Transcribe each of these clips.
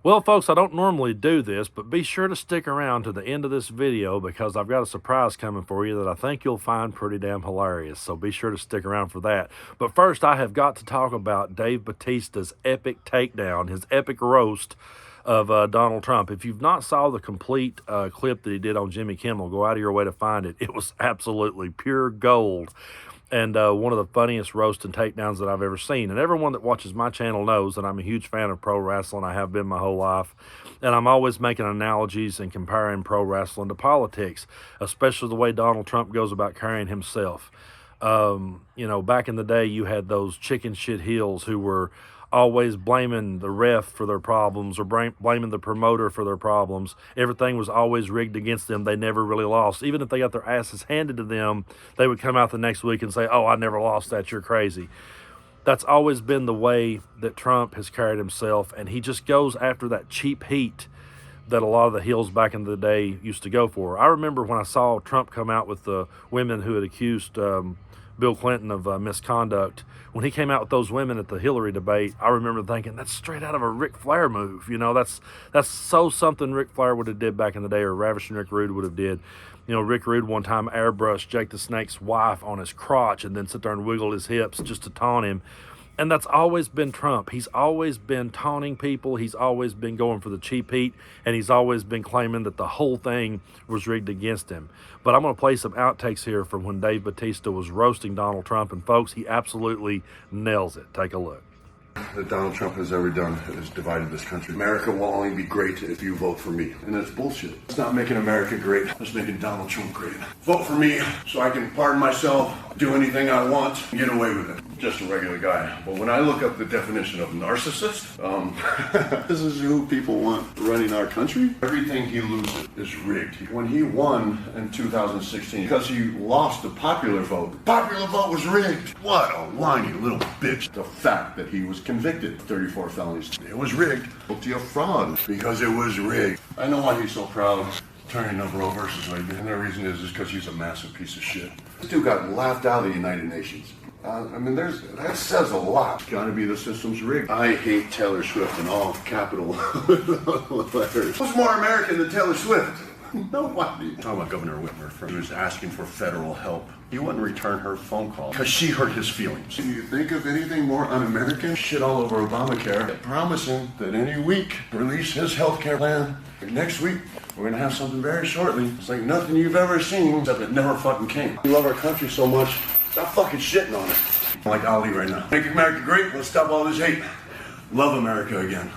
Well, folks, I don't normally do this, but be sure to stick around to the end of this video because I've got a surprise coming for you that I think you'll find pretty damn hilarious. So be sure to stick around for that. But first, I have got to talk about Dave Bautista's epic takedown, his epic roast of Donald Trump. If you've not saw the complete clip that he did on Jimmy Kimmel, go out of your way to find it. It was absolutely pure gold. And one of the funniest roast and takedowns that I've ever seen. And everyone that watches my channel knows that I'm a huge fan of pro wrestling. I have been my whole life. And I'm always making analogies and comparing pro wrestling to politics, especially the way Donald Trump goes about carrying himself. You know, back in the day, you had those chicken shit heels who were always blaming the ref for their problems or blaming the promoter for their problems. Everything was always rigged against them. They never really lost. Even if they got their asses handed to them, they would come out the next week and say, oh, I never lost that, you're crazy. That's always been the way that Trump has carried himself, and he just goes after that cheap heat that a lot of the heels back in the day used to go for. I remember when I saw Trump come out with the women who had accused Bill Clinton of misconduct. When he came out with those women at the Hillary debate, I remember thinking, that's straight out of a Ric Flair move. You know, that's so something Ric Flair would have did back in the day, or Ravishing Rick Rude would have did. You know, Rick Rude one time airbrushed Jake the Snake's wife on his crotch and then sit there and wiggle his hips just to taunt him. And that's always been Trump. He's always been taunting people. He's always been going for the cheap heat. And he's always been claiming that the whole thing was rigged against him. But I'm going to play some outtakes here from when Dave Bautista was roasting Donald Trump. And folks, he absolutely nails it. Take a look. That Donald Trump has ever done has divided this country. America will only be great if you vote for me. And that's bullshit. It's not making America great. It's making Donald Trump great. Vote for me so I can pardon myself, do anything I want, and get away with it. Just a regular guy. But when I look up the definition of narcissist, this is who people want running our country. Everything he loses is rigged. When he won in 2016, because he lost the popular vote was rigged. What a whiny little bitch. The fact that he was convicted of 34 felonies, it was rigged. Guilty of fraud because it was rigged. I know why he's so proud. Turning up Roe versus Wade, and the reason is because he's a massive piece of shit. This dude got laughed out of the United Nations. I mean, that says a lot. It's gotta be the system's rigged. I hate Taylor Swift in all capital letters. Who's more American than Taylor Swift? Nobody. Talking about Governor Whitmer, he was asking for federal help. He wouldn't return her phone call because she hurt his feelings. Can you think of anything more un-American? Shit all over Obamacare, promising that any week release his health care plan. Next week, we're gonna have something very shortly. It's like nothing you've ever seen, except it never fucking came. We love our country so much, stop fucking shitting on it. I'm like Ali right now. Make America great, let's stop all this hate. Love America again.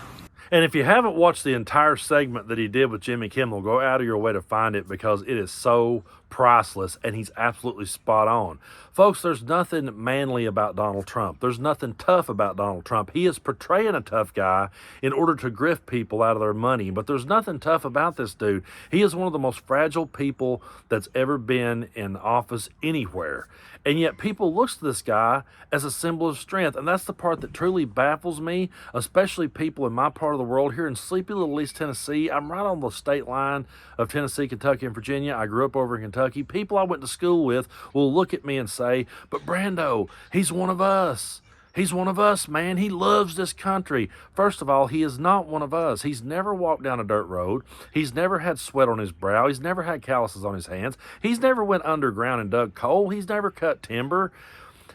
And if you haven't watched the entire segment that he did with Jimmy Kimmel, go out of your way to find it because it is so priceless and he's absolutely spot on. Folks, there's nothing manly about Donald Trump. There's nothing tough about Donald Trump. He is portraying a tough guy in order to grift people out of their money, but there's nothing tough about this dude. He is one of the most fragile people that's ever been in office anywhere. And yet people look to this guy as a symbol of strength. And that's the part that truly baffles me, especially people in my part of the world here in sleepy little East Tennessee. I'm right on the state line of Tennessee, Kentucky, and Virginia. I grew up over in Kentucky. People I went to school with will look at me and say, but Brando, he's one of us. He's one of us, man. He loves this country. First of all, he is not one of us. He's never walked down a dirt road. He's never had sweat on his brow. He's never had calluses on his hands. He's never went underground and dug coal. He's never cut timber.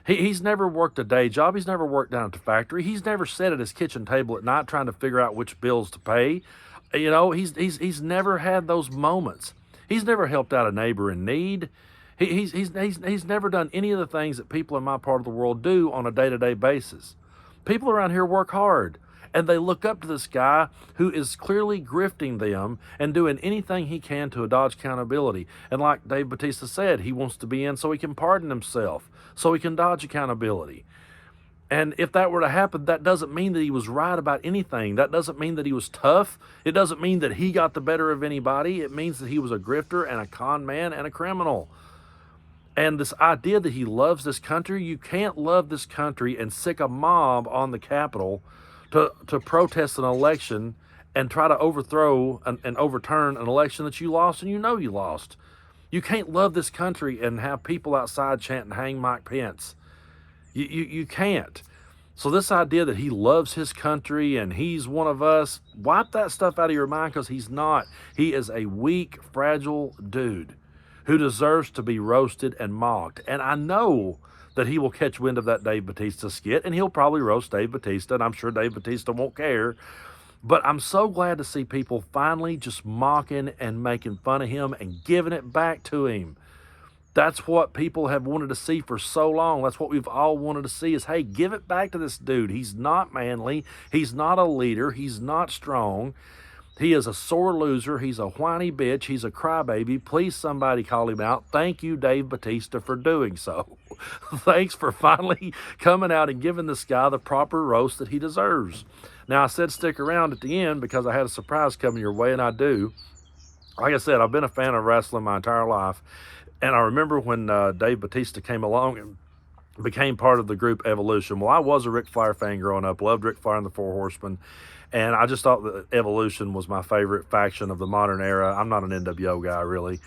He's never worked a day job. He's never worked down at the factory. He's never sat at his kitchen table at night trying to figure out which bills to pay. You know, he's never had those moments. He's never helped out a neighbor in need. He's never done any of the things that people in my part of the world do on a day-to-day basis. People around here work hard, and they look up to this guy who is clearly grifting them and doing anything he can to dodge accountability. And like Dave Bautista said, he wants to be in so he can pardon himself, so he can dodge accountability. And if that were to happen, that doesn't mean that he was right about anything. That doesn't mean that he was tough. It doesn't mean that he got the better of anybody. It means that he was a grifter and a con man and a criminal. And this idea that he loves this country, you can't love this country and sick a mob on the Capitol to protest an election and try to overthrow and overturn an election that you lost and you know you lost. You can't love this country and have people outside chanting, hang Mike Pence. You can't. So this idea that he loves his country and he's one of us, wipe that stuff out of your mind, because he's not. He is a weak, fragile dude who deserves to be roasted and mocked. And I know that he will catch wind of that Dave Bautista skit, and he'll probably roast Dave Bautista, and I'm sure Dave Bautista won't care. But I'm so glad to see people finally just mocking and making fun of him and giving it back to him. That's what people have wanted to see for so long. That's what we've all wanted to see is, hey, give it back to this dude. He's not manly. He's not a leader. He's not strong. He is a sore loser. He's a whiny bitch. He's a crybaby. Please, somebody call him out. Thank you, Dave Bautista, for doing so. Thanks for finally coming out and giving this guy the proper roast that he deserves. Now, I said stick around at the end because I had a surprise coming your way, and I do. Like I said, I've been a fan of wrestling my entire life. And I remember when Dave Bautista came along and became part of the group Evolution. Well, I was a Ric Flair fan growing up, loved Ric Flair and the Four Horsemen. And I just thought that Evolution was my favorite faction of the modern era. I'm not an NWO guy, really.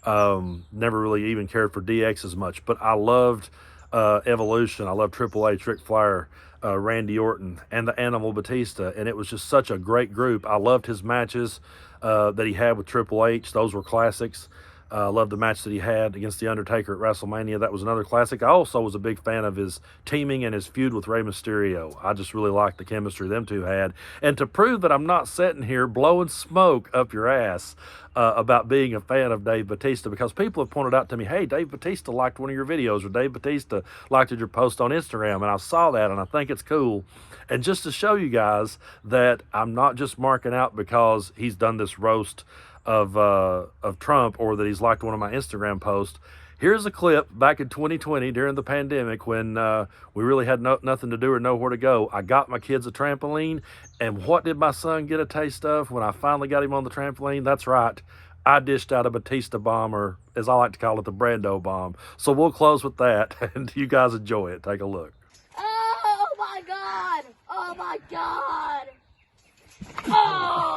Never really even cared for DX as much. But I loved Evolution. I loved Triple H, Ric Flair, Randy Orton, and the Animal Bautista. And it was just such a great group. I loved his matches that he had with Triple H. Those were classics. I loved the match that he had against The Undertaker at WrestleMania. That was another classic. I also was a big fan of his teaming and his feud with Rey Mysterio. I just really liked the chemistry them two had. And to prove that I'm not sitting here blowing smoke up your ass about being a fan of Dave Bautista, because people have pointed out to me, hey, Dave Bautista liked one of your videos, or Dave Bautista liked your post on Instagram, and I saw that, and I think it's cool. And just to show you guys that I'm not just marking out because he's done this roast of Trump, or that he's liked one of my Instagram posts. Here's a clip back in 2020 during the pandemic when we really had nothing to do or nowhere to go. I got my kids a trampoline, and what did my son get a taste of when I finally got him on the trampoline? That's right, I dished out a Bautista bomb, or as I like to call it, the Brando bomb. So we'll close with that, and you guys enjoy it. Take a look. Oh my God! Oh my God! Oh!